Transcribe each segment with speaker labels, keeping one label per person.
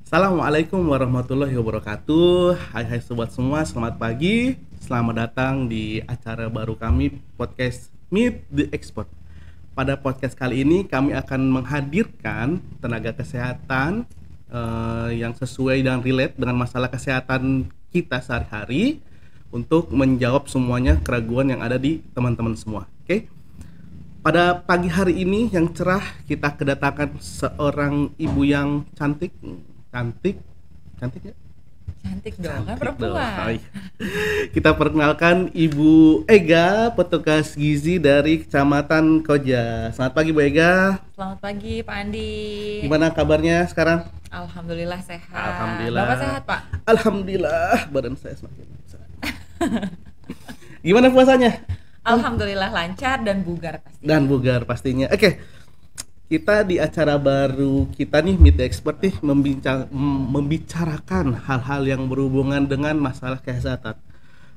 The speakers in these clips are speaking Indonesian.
Speaker 1: Assalamualaikum warahmatullahi wabarakatuh. Hai sobat semua, selamat pagi. Selamat datang di acara baru kami, podcast Meet the Expert. Pada podcast kali ini kami akan menghadirkan tenaga kesehatan yang sesuai dan relate dengan masalah kesehatan kita sehari-hari untuk menjawab semuanya keraguan yang ada di teman-teman semua. Oke? Pada pagi hari ini yang cerah, kita kedatangan seorang ibu yang cantik ya?
Speaker 2: Cantik dong, kan
Speaker 1: Cantik
Speaker 2: perempuan.
Speaker 1: dong. Oh, iya. Kita perkenalkan Ibu Ega, petugas gizi dari Kecamatan Koja. Selamat pagi Bu Ega.
Speaker 2: Selamat pagi Pak Andi.
Speaker 1: Gimana kabarnya sekarang?
Speaker 2: Alhamdulillah sehat.
Speaker 1: Alhamdulillah.
Speaker 2: Bapak sehat Pak?
Speaker 1: Alhamdulillah, badan saya semakin besar. Gimana puasanya?
Speaker 2: Alhamdulillah lancar dan bugar pasti.
Speaker 1: Dan bugar pastinya. Oke. Kita di acara baru kita nih Meet the Expert nih membicarakan hal-hal yang berhubungan dengan masalah kesehatan.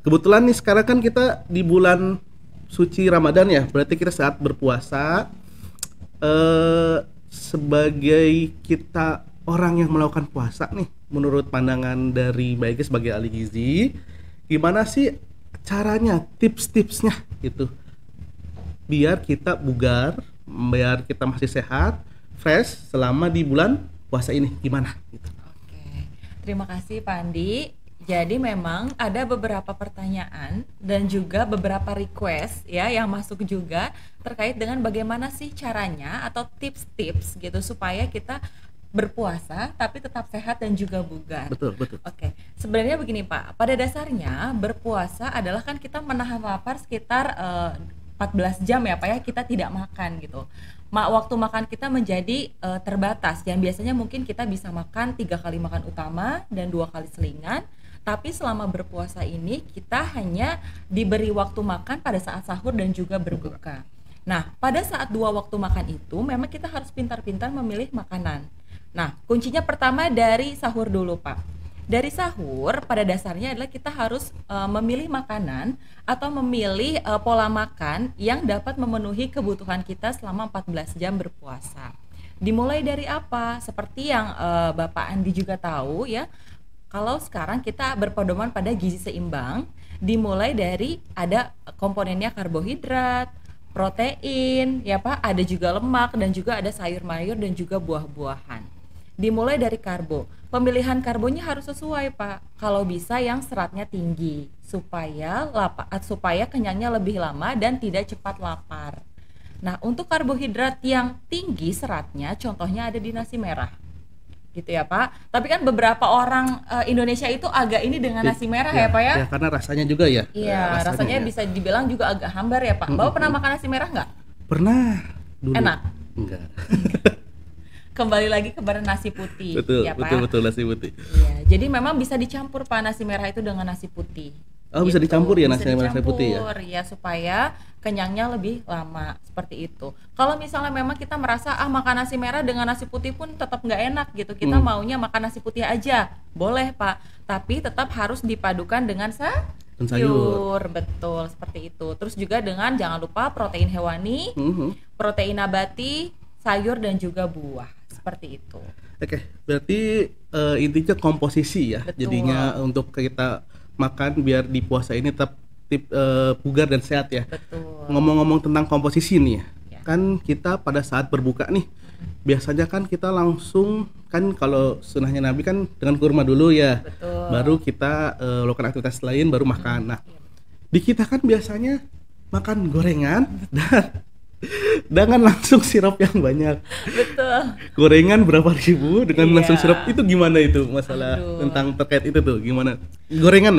Speaker 1: Kebetulan nih sekarang kan kita di bulan suci Ramadan ya, berarti kita saat berpuasa. Sebagai kita orang yang melakukan puasa nih, menurut pandangan dari Mbak Ega sebagai ahli gizi, gimana sih caranya, tips-tipsnya gitu, biar kita bugar, biar kita masih sehat, fresh selama di bulan puasa ini, gimana gitu.
Speaker 2: Oke. Terima kasih Pak Andi. Jadi memang ada beberapa pertanyaan dan juga beberapa request ya yang masuk juga terkait dengan bagaimana sih caranya atau tips-tips gitu supaya kita berpuasa tapi tetap sehat dan juga bugar.
Speaker 1: Betul.
Speaker 2: Oke, sebenarnya begini Pak, pada dasarnya berpuasa adalah kan kita menahan lapar sekitar 14 jam ya Pak ya, kita tidak makan gitu. Waktu makan kita menjadi terbatas, yang biasanya mungkin kita bisa makan 3 kali makan utama dan 2 kali selingan. Tapi selama berpuasa ini kita hanya diberi waktu makan pada saat sahur dan juga berbuka. Nah, pada saat 2 waktu makan itu memang kita harus pintar-pintar memilih makanan. Nah, kuncinya pertama dari sahur dulu Pak. Dari sahur pada dasarnya adalah kita harus memilih makanan atau memilih pola makan yang dapat memenuhi kebutuhan kita selama 14 jam berpuasa. Dimulai dari apa? Seperti yang Bapak Andi juga tahu ya, kalau sekarang kita berpedoman pada gizi seimbang, dimulai dari ada komponennya karbohidrat, protein, ya Pak, ada juga lemak dan juga ada sayur mayur dan juga buah-buahan. Dimulai dari karbo. Pemilihan karbonya harus sesuai Pak. Kalau bisa yang seratnya tinggi supaya kenyangnya lebih lama dan tidak cepat lapar. Nah, untuk karbohidrat yang tinggi seratnya contohnya ada di nasi merah. Gitu ya Pak. Tapi kan beberapa orang Indonesia itu agak ini dengan nasi merah ya Pak ya.
Speaker 1: Ya karena rasanya juga ya.
Speaker 2: Iya, rasanya
Speaker 1: ya.
Speaker 2: bisa dibilang juga agak hambar ya Pak. Bapak pernah makan nasi merah nggak?
Speaker 1: Pernah dulu.
Speaker 2: Enak?
Speaker 1: Enggak.
Speaker 2: Kembali lagi ke nasi putih ya Pak.
Speaker 1: Betul nasi putih.
Speaker 2: Iya, jadi memang bisa dicampur Pak nasi merah itu dengan nasi putih.
Speaker 1: Oh, bisa dicampur ya nasi merah nasi putih ya?
Speaker 2: Ya supaya kenyangnya lebih lama seperti itu. Kalau misalnya memang kita merasa makan nasi merah dengan nasi putih pun tetap nggak enak gitu, kita maunya makan nasi putih aja, boleh Pak. Tapi tetap harus dipadukan dengan sayur. Betul, seperti itu. Terus juga dengan jangan lupa protein hewani, protein nabati, sayur dan juga buah. Seperti itu.
Speaker 1: Oke, berarti intinya komposisi ya.
Speaker 2: Betul.
Speaker 1: Jadinya untuk kita makan biar di puasa ini tetap bugar dan sehat ya.
Speaker 2: Betul.
Speaker 1: Ngomong-ngomong tentang komposisi nih
Speaker 2: Ya.
Speaker 1: kan kita pada saat berbuka nih, biasanya kan kita langsung kan kalau sunnahnya Nabi kan dengan kurma dulu ya.
Speaker 2: Betul.
Speaker 1: Baru kita lakukan aktivitas lain baru makan. Nah, di kita kan biasanya makan gorengan dan dengan langsung sirup yang banyak.
Speaker 2: Betul.
Speaker 1: Gorengan berapa ribu dengan langsung
Speaker 2: Iya.
Speaker 1: sirup, itu gimana itu masalah
Speaker 2: Aduh.
Speaker 1: tentang terkait itu tuh gimana? Gorengan.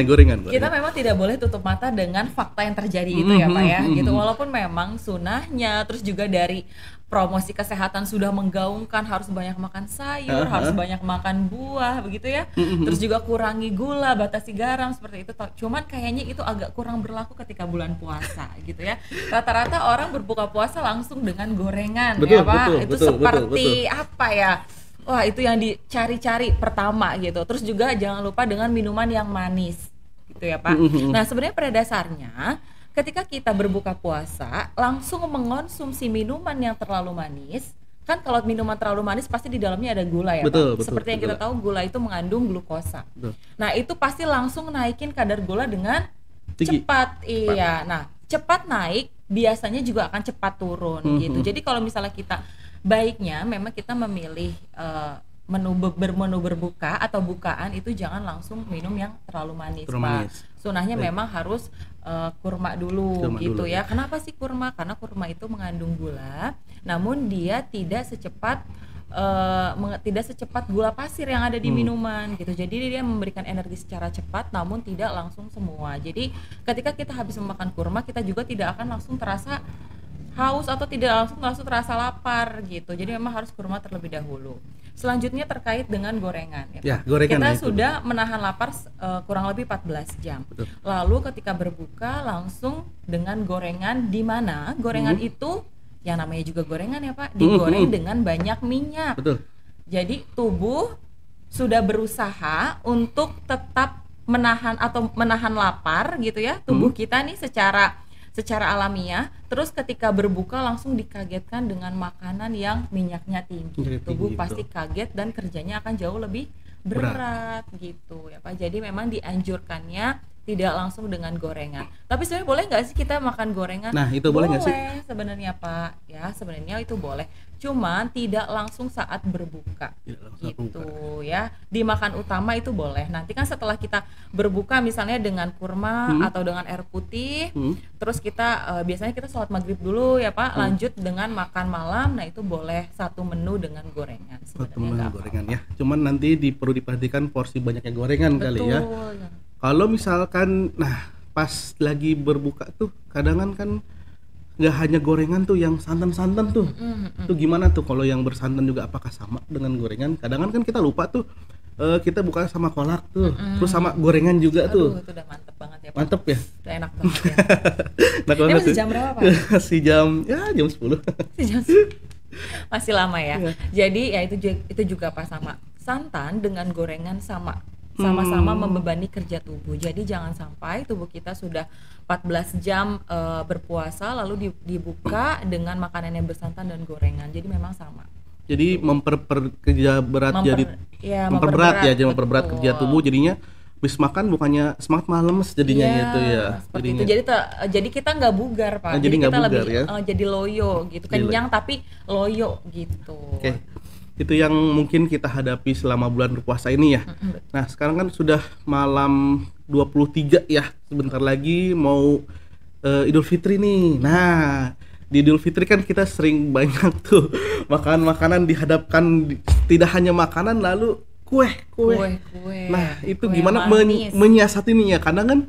Speaker 2: Kita memang tidak boleh tutup mata dengan fakta yang terjadi itu ya Pak ya. Gitu walaupun memang sunahnya terus juga dari promosi kesehatan sudah menggaungkan harus banyak makan sayur, harus banyak makan buah begitu ya. Terus juga kurangi gula, batasi garam seperti itu. Cuman kayaknya itu agak kurang berlaku ketika bulan puasa gitu ya. Rata-rata orang berbuka puasa langsung dengan gorengan ya Pak. Itu seperti apa ya? Wah, itu yang dicari-cari pertama gitu. Terus juga jangan lupa dengan minuman yang manis gitu ya Pak. Nah, sebenarnya pada dasarnya ketika kita berbuka puasa langsung mengonsumsi minuman yang terlalu manis kan kalau minuman terlalu manis pasti di dalamnya ada gula ya
Speaker 1: Betul,
Speaker 2: Pak.
Speaker 1: betul,
Speaker 2: Seperti yang kita tahu gula itu mengandung glukosa.
Speaker 1: Betul.
Speaker 2: Nah itu pasti langsung naikin kadar gula dengan
Speaker 1: Tinggi.
Speaker 2: cepat. Iya. Nah cepat naik biasanya juga akan cepat turun gitu. Jadi kalau misalnya kita baiknya memang kita memilih menu berbuka atau bukaan itu jangan langsung minum yang terlalu manis, Pak. Sunahnya memang harus kurma dulu gitu ya. Kenapa sih kurma? Karena kurma itu mengandung gula, namun dia tidak secepat gula pasir yang ada di minuman gitu. Jadi dia memberikan energi secara cepat namun tidak langsung semua. Jadi ketika kita habis memakan kurma, kita juga tidak akan langsung terasa haus atau tidak langsung terasa lapar gitu. Jadi memang harus kurma terlebih dahulu. Selanjutnya terkait dengan gorengan ya, Pak.
Speaker 1: Gorengan
Speaker 2: kita
Speaker 1: itu
Speaker 2: sudah menahan lapar kurang lebih 14 jam.
Speaker 1: Betul.
Speaker 2: Lalu ketika berbuka langsung dengan gorengan, di mana gorengan itu yang namanya juga gorengan ya Pak, digoreng dengan banyak minyak.
Speaker 1: Betul.
Speaker 2: Jadi tubuh sudah berusaha untuk tetap menahan lapar gitu ya. Tubuh kita nih secara alamiah, terus ketika berbuka langsung dikagetkan dengan makanan yang minyaknya tinggi. Tubuh pasti kaget dan kerjanya akan jauh lebih berat gitu ya Pak. Jadi memang dianjurkannya tidak langsung dengan gorengan. Tapi sebenarnya boleh nggak sih kita makan gorengan?
Speaker 1: Nah itu boleh nggak sih?
Speaker 2: Boleh sebenarnya Pak, ya sebenarnya itu boleh. Cuman tidak langsung saat berbuka. Gitu ya. Di makan utama itu boleh. Nanti kan setelah kita berbuka misalnya dengan kurma atau dengan air putih, terus kita biasanya kita sholat maghrib dulu ya Pak, lanjut dengan makan malam. Nah itu boleh satu menu dengan gorengan.
Speaker 1: Satu menu gorengan ya. Cuman nanti perlu diperhatikan porsi banyaknya gorengan. Betul. Kali ya. Kalau misalkan, pas lagi berbuka tuh, kadang kan nggak hanya gorengan tuh yang santan tuh, tuh gimana tuh kalau yang bersantan juga apakah sama dengan gorengan? Kadang kan kita lupa tuh, kita buka sama kolak tuh, terus sama gorengan juga. Aduh,
Speaker 2: tuh. Itu udah mantep banget ya Pak.
Speaker 1: Mantep ya?
Speaker 2: Udah enak banget ya.
Speaker 1: Ini
Speaker 2: masih jam berapa Pak?
Speaker 1: Masih jam 10.
Speaker 2: Masih lama ya. Jadi ya itu juga Pak, sama santan dengan gorengan sama-sama membebani kerja tubuh. Jadi jangan sampai tubuh kita sudah 14 jam berpuasa lalu dibuka dengan makanan yang bersantan dan gorengan. Jadi memang sama.
Speaker 1: Jadi memperberat kerja tubuh, jadinya habis makan bukannya semangat malam jadinya gitu ya.
Speaker 2: Jadinya. Jadi kita nggak bugar Pak. Jadi kita lebih jadi loyo gitu. Kenyang tapi loyo gitu.
Speaker 1: Okay. Itu yang mungkin kita hadapi selama bulan berpuasa ini ya. Nah sekarang kan sudah malam 23 ya, sebentar lagi mau Idul Fitri nih. Nah di Idul Fitri kan kita sering banyak tuh makanan dihadapkan, tidak hanya makanan lalu kue. Nah itu kue gimana menyiasatinya? Kadang kan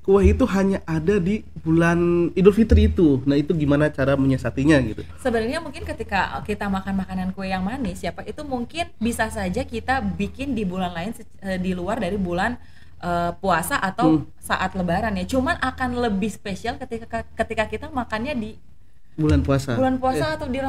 Speaker 1: kue itu hanya ada di bulan Idul Fitri itu. Nah itu gimana cara menyiasatinya gitu?
Speaker 2: Sebenarnya mungkin ketika kita makan makanan kue yang manis ya Pak, itu mungkin bisa saja kita bikin di bulan lain di luar dari bulan puasa atau saat lebaran ya. Cuman akan lebih spesial ketika kita makannya di
Speaker 1: bulan puasa
Speaker 2: atau di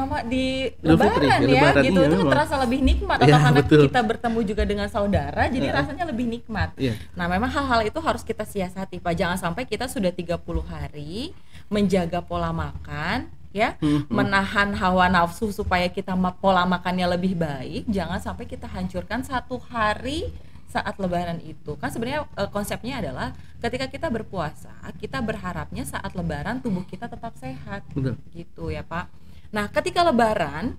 Speaker 2: lebaran ya lebaran, gitu. Itu terasa lebih nikmat atau karena kita bertemu juga dengan saudara jadi rasanya lebih nikmat. Nah memang hal-hal itu harus kita siasati Pak. Jangan sampai kita sudah 30 hari menjaga pola makan ya, menahan hawa nafsu supaya kita pola makannya lebih baik. Jangan sampai kita hancurkan satu hari saat lebaran itu. Kan sebenarnya konsepnya adalah ketika kita berpuasa, kita berharapnya saat lebaran tubuh kita tetap sehat. Gitu ya Pak. Nah ketika lebaran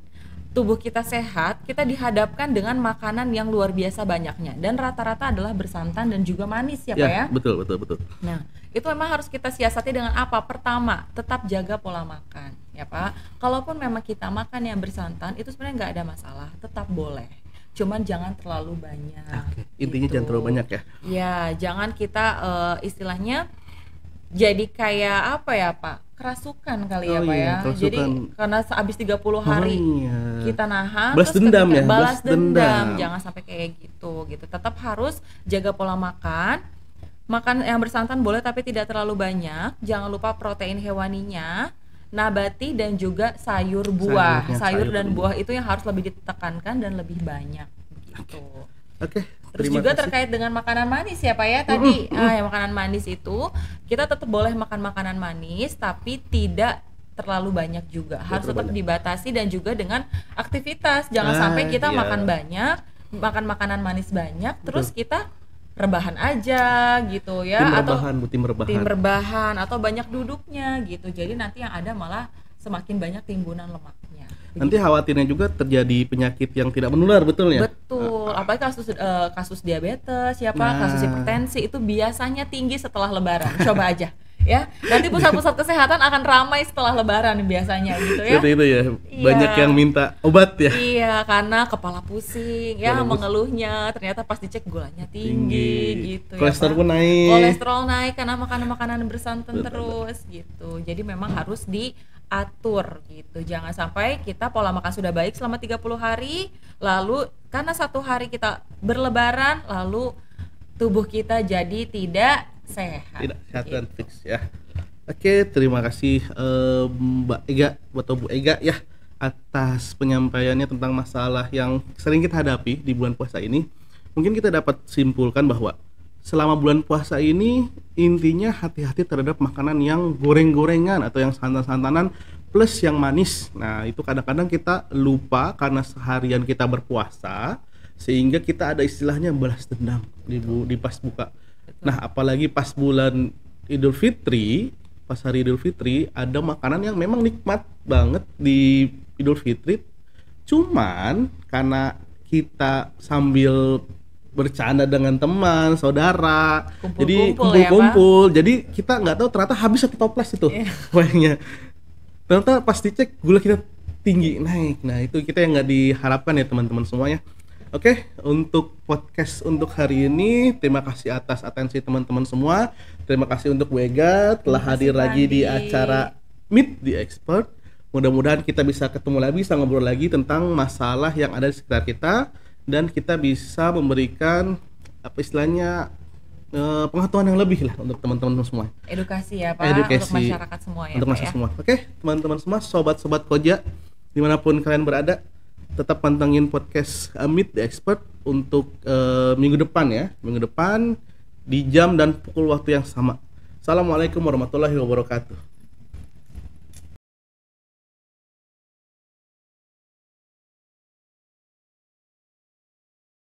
Speaker 2: tubuh kita sehat, kita dihadapkan dengan makanan yang luar biasa banyaknya dan rata-rata adalah bersantan dan juga manis ya Pak ya. Betul. Nah itu memang harus kita siasati dengan apa? Pertama, tetap jaga pola makan ya Pak. Kalaupun memang kita makan yang bersantan itu sebenarnya nggak ada masalah, tetap boleh. Cuman jangan terlalu banyak. Intinya gitu. Jangan terlalu banyak ya. Ya, jangan kita istilahnya jadi kayak apa ya Pak? Kerasukan kali ya Pak ya. Kerasukan. Jadi karena habis 30 hari kita nahan
Speaker 1: balas dendam ya.
Speaker 2: Balas dendam. Jangan sampai kayak gitu. Tetap harus jaga pola makan. Makan yang bersantan boleh tapi tidak terlalu banyak. Jangan lupa protein hewaninya, nabati dan juga sayur buah. Sayur dan buah itu yang harus lebih ditekankan dan lebih banyak gitu. Oke. Terus juga terkait dengan makanan manis ya Pak ya tadi. Yang makanan manis itu kita tetap boleh makan makanan manis tapi tidak terlalu banyak juga. Harus
Speaker 1: terlalu
Speaker 2: tetap
Speaker 1: banyak.
Speaker 2: dibatasi dan juga dengan aktivitas. Jangan sampai kita
Speaker 1: iya.
Speaker 2: makan banyak, makan makanan manis banyak, terus kita rebahan aja gitu ya, tim rebahan atau banyak duduknya gitu. Jadi nanti yang ada malah semakin banyak timbunan lemaknya.
Speaker 1: Nanti khawatirnya juga terjadi penyakit yang tidak menular, betul ya?
Speaker 2: Betul, apalagi kasus diabetes,
Speaker 1: Nah.
Speaker 2: kasus hipertensi itu biasanya tinggi setelah lebaran. Coba aja ya. Nanti pusat-pusat kesehatan akan ramai setelah lebaran biasanya gitu ya.
Speaker 1: Seperti itu ya.
Speaker 2: Iya.
Speaker 1: Banyak yang minta obat ya.
Speaker 2: Iya, karena kepala pusing ya, mengeluhnya, ternyata pas dicek gulanya tinggi gitu.
Speaker 1: Kolesterol
Speaker 2: ya,
Speaker 1: pun naik.
Speaker 2: Kolesterol naik karena makanan bersantan terus gitu. Jadi memang harus diatur gitu. Jangan sampai kita pola makan sudah baik selama 30 hari, lalu karena 1 hari kita berlebaran, lalu tubuh kita jadi tidak sehat.
Speaker 1: Tidak sehat dan
Speaker 2: gitu.
Speaker 1: fix ya. Oke, terima kasih Mbak Ega atau Bu Ega ya atas penyampaiannya tentang masalah yang sering kita hadapi di bulan puasa ini. Mungkin kita dapat simpulkan bahwa selama bulan puasa ini intinya hati-hati terhadap makanan yang goreng-gorengan atau yang santan-santanan plus yang manis. Nah, itu kadang-kadang kita lupa karena seharian kita berpuasa sehingga kita ada istilahnya balas dendam di pas buka. Nah, apalagi pas bulan Idul Fitri, pas hari Idul Fitri ada makanan yang memang nikmat banget di Idul Fitri. Cuman karena kita sambil bercanda dengan teman, saudara, jadi kumpul-kumpul, jadi kita nggak tahu ternyata habis 1 toples itu kuenya. Ternyata pas dicek gula kita tinggi naik. Nah, itu kita yang nggak diharapkan ya teman-teman semuanya. Oke, untuk podcast untuk hari ini terima kasih atas atensi teman-teman semua. Terima kasih untuk Wega telah hadir lagi di acara Meet the Expert. Mudah-mudahan kita bisa ketemu lagi, bisa ngobrol lagi tentang masalah yang ada di sekitar kita dan kita bisa memberikan apa istilahnya pengetahuan yang lebih lah untuk teman-teman semua.
Speaker 2: Edukasi ya Pak, untuk masyarakat semua ya.
Speaker 1: Untuk masyarakat semua. Oke, teman-teman semua, sobat-sobat Koja dimanapun kalian berada, tetap pantengin podcast Meet the Expert untuk minggu depan ya. Minggu depan di jam dan pukul waktu yang sama. Assalamualaikum warahmatullahi wabarakatuh.